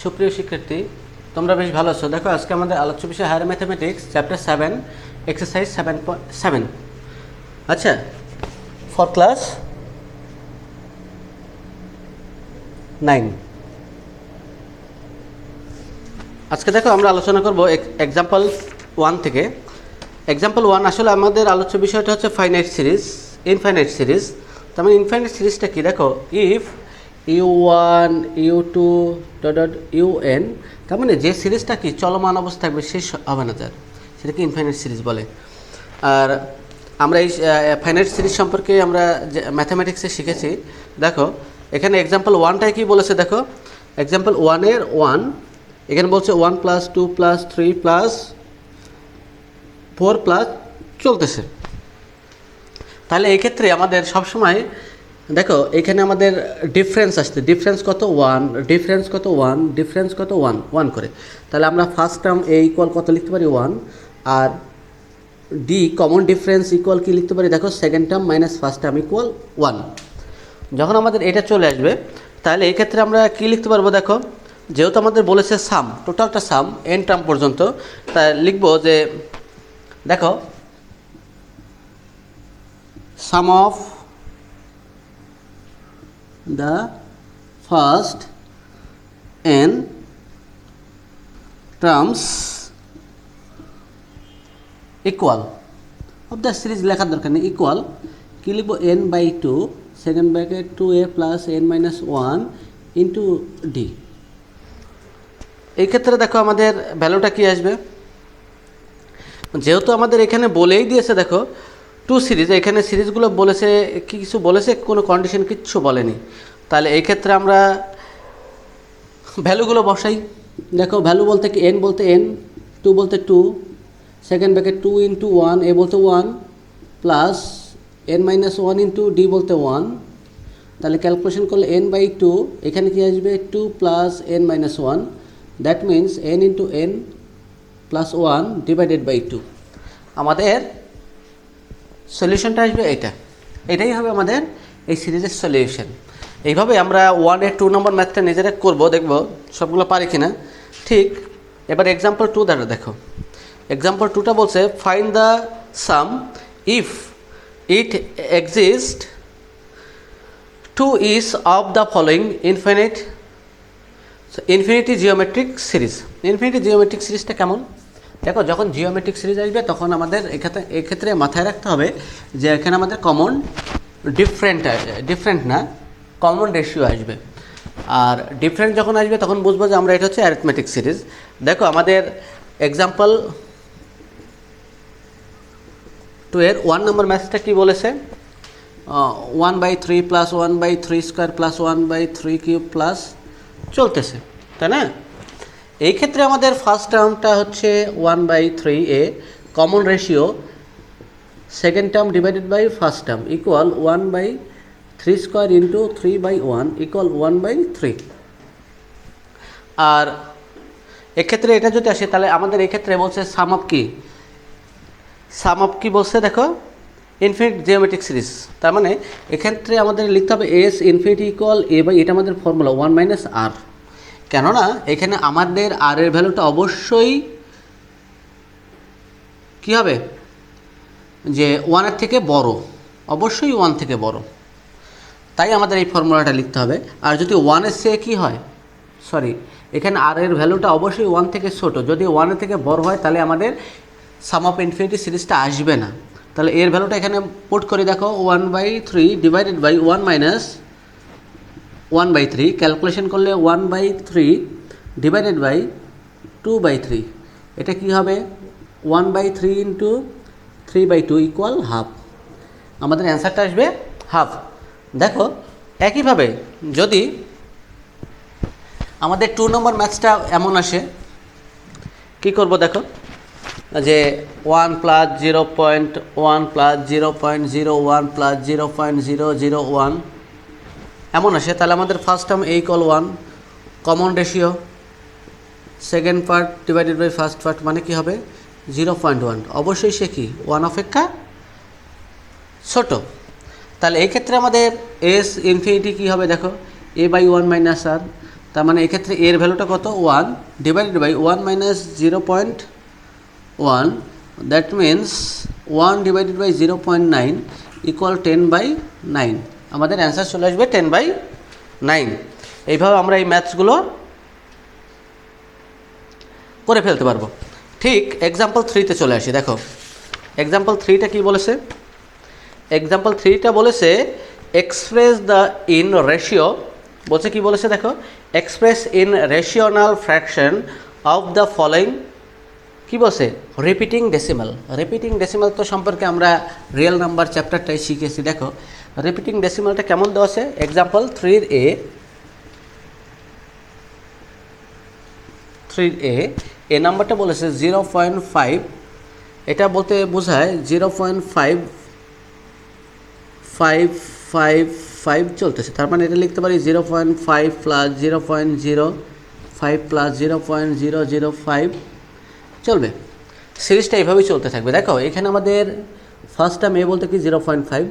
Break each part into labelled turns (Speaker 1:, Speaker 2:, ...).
Speaker 1: সুপ্রিয় শিক্ষার্থী, তোমরা বেশ ভালো আছো। দেখো, আজকে আমাদের আলোচ্য বিষয় হায়ার ম্যাথমেটিক্স চ্যাপ্টার 7 এক্সারসাইজ 7.7। আচ্ছা, ফর ক্লাস 9। আজকে দেখো আমরা আলোচনা করব এক্সাম্পল 1 থেকে। এক্সাম্পল 1 আসলে আমাদের আলোচ্য বিষয়টা হচ্ছে ফাইনাইট সিরিজ, ইনফাইনাইট সিরিজ। তার মানে ইনফাইনাইট সিরিজটা কি? দেখো, if u1 u2 dot un, তার মানে যে সিরিজটা কি চলমান অবস্থা থাকবে, শেষ হবে না, তার সেটাকে ইনফাইনাইট সিরিজ বলে। আর আমরা এই ফাইনাইট সিরিজ সম্পর্কে আমরা ম্যাথামেটিক্সে শিখেছি। দেখো এখানে এক্সাম্পল 1টাই কি বলেছে, দেখো এক্সাম্পল 1-এর 1 এখানে বলছে 1 + 2 + 3 + 4 চলতেছে। তাহলে এই ক্ষেত্রে আমাদের সবসময় দেখো এখানে আমাদের ডিফারেন্স আসছে, ডিফারেন্স কত 1, ডিফারেন্স কত 1, ডিফারেন্স কত 1 1 করে। তাহলে আমরা ফার্স্ট টার্ম এ ইকুয়াল কত লিখতে পারি 1, আর ডি কমন ডিফারেন্স ইকুয়াল কি লিখতে পারি, দেখো second term minus first term equal 1। যখন আমাদের এটা চলে আসবে তাহলে এই ক্ষেত্রে আমরা কি লিখতে পারবো, দেখো যেহেতু আমাদের বলেছে সাম, টোটালটা সাম এন টার্ম পর্যন্ত, তাই লিখবো যে দেখো সাম of the first n terms equal of the series লেখার দরকার নেই, ইকুয়াল কি লিখবো n/2 second bracket 2a + n-1 into D. এই ক্ষেত্রে দেখো আমাদের ভ্যালুটা কি আসবে, যেহেতু আমাদের এখানে বলেই দিয়েছে, দেখো টু সিরিজ, এখানে সিরিজগুলো বলেছে কি কিছু বলেছে, কোনো কন্ডিশন কিচ্ছু বলেনি। তাহলে এই ক্ষেত্রে আমরা ভ্যালুগুলো বসাই। দেখো ভ্যালু বলতে কি, এন বলতে এন, 2 বলতে 2, সেকেন্ড ব্র্যাকেট 2 × 1, এ বলতে 1 প্লাস n-1 ইন্টু ডি বলতে 1। তাহলে ক্যালকুলেশন করলে n/2 এখানে কি আসবে 2 + n-1, that means n × n + 1 / 2। আমাদের সলিউশনটা আসবে এটাই হবে আমাদের এই সিরিজের সলিউশন। এইভাবে আমরা 1-এর 2 নম্বর ম্যাথটা নিজেরা করবো, দেখবো সবগুলো পারি কিনা। ঠিক এবার এক্সাম্পল 2 দ্বারা দেখো, এক্সাম্পল 2টা বলছে find the sum if it exist to is of the following infinity geometric series. Infinity geometric সিরিজটা কেমন? দেখো যখন জিওমেট্রিক সিরিজ আসবে তখন আমাদের এক্ষেত্রে মাথায় রাখতে হবে যে এখানে আমাদের কমন ডিফারেন্ট না, কমন রেশিও আসবে। আর ডিফারেন্ট যখন আসবে তখন বুঝবো যে আমরা এটা হচ্ছে অ্যারিথমেটিক সিরিজ। দেখো আমাদের এক্সাম্পল 2-এর 1 নম্বর ম্যাথটা কি বলেছে, 1/3 + 1/3² + 1/3³ চলতেছে, তাই না? এই ক্ষেত্রে আমাদের ফার্স্ট টার্মটা হচ্ছে 1/3a common ratio, second term divided by first term equal 1/3² into 3/1 equal 1/3। আর এক্ষেত্রে এটা যদি আসে তাহলে আমাদের এক্ষেত্রে বলছে সাম অফ কি বলছে, দেখো ইনফিনিট জিওমেট্রিক সিরিজ। তার মানে এক্ষেত্রে আমাদের লিখতে হবে এস ইনফিনিটি ইকুয়াল a/, এটা আমাদের ফর্মুলা 1 - r। কেননা এখানে আমাদের আর এর ভ্যালুটা অবশ্যই কী হবে, যে 1-এর থেকে বড়, অবশ্যই 1 থেকে বড়, তাই আমাদের এই ফর্মুলাটা লিখতে হবে। আর যদি 1-এর চেয়ে কী হয়, এখানে আর এর ভ্যালুটা অবশ্যই 1 থেকে ছোট, যদি 1-এর থেকে বড় হয় তাহলে আমাদের সাম অফ ইনফিনিটি সিরিজটা আসবে না। তাহলে এর ভ্যালুটা এখানে পুট করে দেখো 1/3 ডিভাইডেড বাই 1 - 1/3, ক্যালকুলেশন করলে 1/3 ডিভাইডেড বাই 2/3, এটা কি হবে 1/3 ইন্টু 3/2 ইকুয়াল হাফ। আমাদের অ্যান্সারটা আসবে হাফ। দেখো একইভাবে যদি আমাদের 2 নম্বর ম্যাথসটা এমন আসে, কি করব, দেখো যে 1 + 0.1 + 0.01 + 0.001 এমন আসে, তাহলে আমাদের first term a = 1 common ratio, second part divided by first part মানে কি হবে 0.1, অবশ্যই সে কি 1 অপেক্ষা ছোট। তাহলে এই ক্ষেত্রে আমাদের এস ইনফিনিটি কী হবে, দেখো a/1 - r। তার মানে এক্ষেত্রে এর ভ্যালুটা কত 1 divided by 1 minus 0.1, that means 1 divided by 0.9 equal 10/9। আমাদের অ্যান্সার চলে আসবে 10/9। এইভাবে আমরা এই ম্যাথসগুলো করে ফেলতে পারবো। ঠিক এক্সাম্পল 3তে চলে আসি। দেখো এক্সাম্পল 3টা কী বলেছে, এক্সাম্পল 3টা বলেছে এক্সপ্রেস দ্য ইন রেশিও, বলছে কি বলেছে দেখো, express in rational fraction of the following, কী বলছে রিপিটিং ডেসিমাল। রিপিটিং ডেসিমাল তো সম্পর্কে আমরা রিয়েল নাম্বার চ্যাপ্টারটাই শিখেছি। দেখো রিপিটিং ডেসিমালটা কেমন দেওয়া আছে, এক্সাম্পল 3A এ নাম্বারটা বলেছে 0.5, এটা বলতে বোঝায় 0.555 চলতেছে, তার মানে এটা লিখতে পারি 0.5 প্লাস 0.05 প্লাস 0.005 চলবে। সিরিজটা এইভাবেই চলতে থাকবে। দেখো এখানে আমাদের ফার্স্ট টার্ম এ বলতে কি 0.5,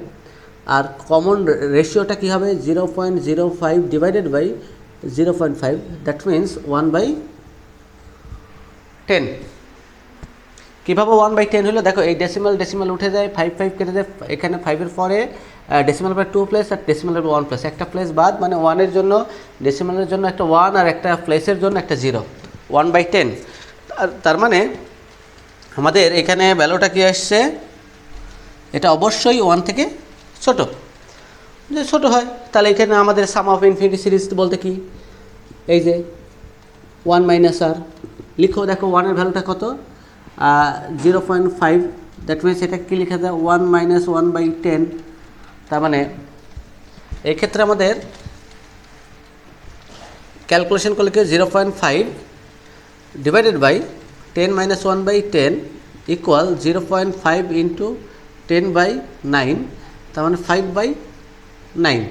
Speaker 1: আর কমন রেশিওটা কী হবে 0.05 ডিভাইডেড বাই 0.5, দ্যাট মিন্স 1/10। কীভাবে 1/10 হলো, দেখো এই ডেসিমাল উঠে যায়, 5 কেটে যায়, এখানে 5-এর পরে ডেসিমাল পরে 2 প্লেস আর ডেসিমালের 1 প্লেস, একটা প্লেস বাদ, মানে 1-এর জন্য ডেসিমালের জন্য একটা 1 আর একটা প্লেসের জন্য একটা 0, 1/10। তার মানে আমাদের এখানে ভ্যালুটা কী আসছে, এটা অবশ্যই 1 থেকে ছোট, যে ছোটো হয়। তাহলে এখানে আমাদের সাম অফ ইনফিনিটি সিরিজ বলতে কি, এই যে 1 মাইনাস আর লিখো। দেখো 1-এর ভ্যালুটা কত 0.5, দ্যাট মিনস এটা কী লেখা যায় 1 মাইনাস 1/10। তার মানে এই ক্ষেত্রে আমাদের ক্যালকুলেশন করলে কি 0.5 divided by 10 minus 1/10 equal 0.5 into 10/9, তার মানে 5/9।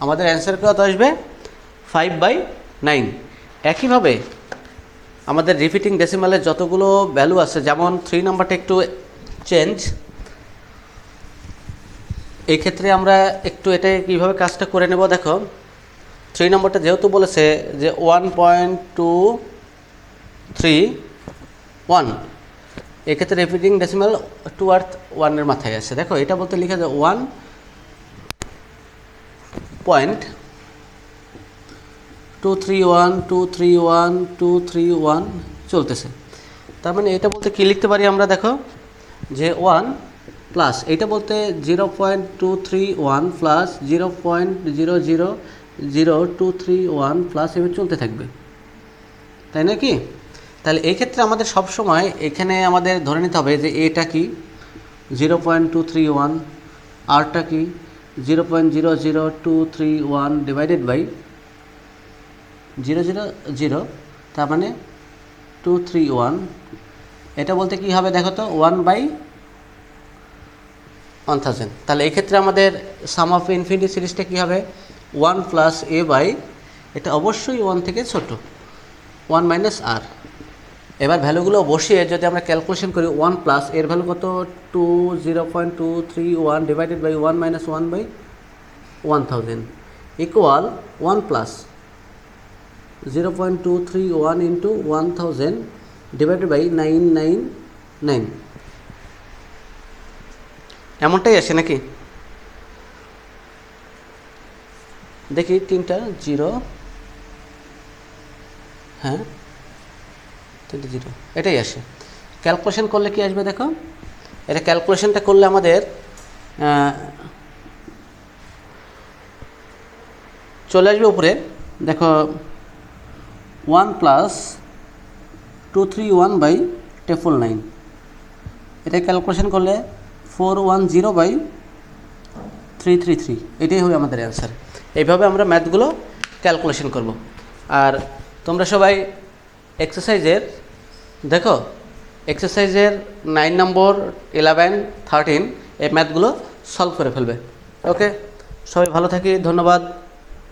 Speaker 1: আমাদের অ্যান্সার কত আসবে 5/9। একইভাবে আমাদের রিপিটিং ডেসিমালের যতগুলো ভ্যালু আছে, যেমন 3 নাম্বারটা একটু চেঞ্জ, এই ক্ষেত্রে আমরা একটু এটা কীভাবে কাজটা করে নেব। দেখো 3 নম্বরটা যেহেতু বলেছে যে 1.231, এক্ষেত্রে রিপিটিং ডেসিমাল 2 আর 1-এর মাথায় আছে। দেখো এটা বলতে লিখা যায় 1.231 চলতেছে। তার মানে এটা বলতে কী লিখতে পারি আমরা, দেখো যে 1 প্লাস এইটা বলতে 0.231 প্লাস 0.0000231 প্লাস এভাবে চলতে থাকবে, তাই না কি? তাহলে এই ক্ষেত্রে আমাদের সব সময় এখানে আমাদের ধরে নিতে হবে যে এটা কি 0.231, আরটা কি 0.00231 ডিভাইডেড বাই 000, তার মানে 231। এটা বলতে কি হবে দেখো তো 1/1000। তাহলে এই ক্ষেত্রে আমাদের সাম অফ ইনফিনিটি সিরিজটা কী হবে 1 প্লাস এ বাই, এটা অবশ্যই 1 থেকে ছোট, 1 মাইনাস আর। এবার ভ্যালুগুলো বসিয়ে যদি আমরা ক্যালকুলেশন করি 1 প্লাস এর ভ্যালু কত 0.231 divided by 1 minus 1/1000 equal 1 plus 0.231 into 1000 divided by 999, এমনটাই আসে নাকি? দেখি 3টা 0, হ্যাঁ 3টা 0, এটাই আসে। ক্যালকুলেশন করলে কি আসবে দেখো, এটা ক্যালকুলেশনটা করলে আমাদের চলে আসবে উপরে। দেখো 1 প্লাস 231/9, এটা ক্যালকুলেশন করলে 410/333, এটাই হবে আমাদের অ্যান্সার। এইভাবে আমরা ম্যাথগুলো ক্যালকুলেশন করব। আর তোমরা সবাই এক্সারসাইজের দেখো, এক্সারসাইজের 9 নম্বর 11 13 এই ম্যাথগুলো সলভ করে ফেলবে। ওকে, সবাই ভালো থাকি, ধন্যবাদ।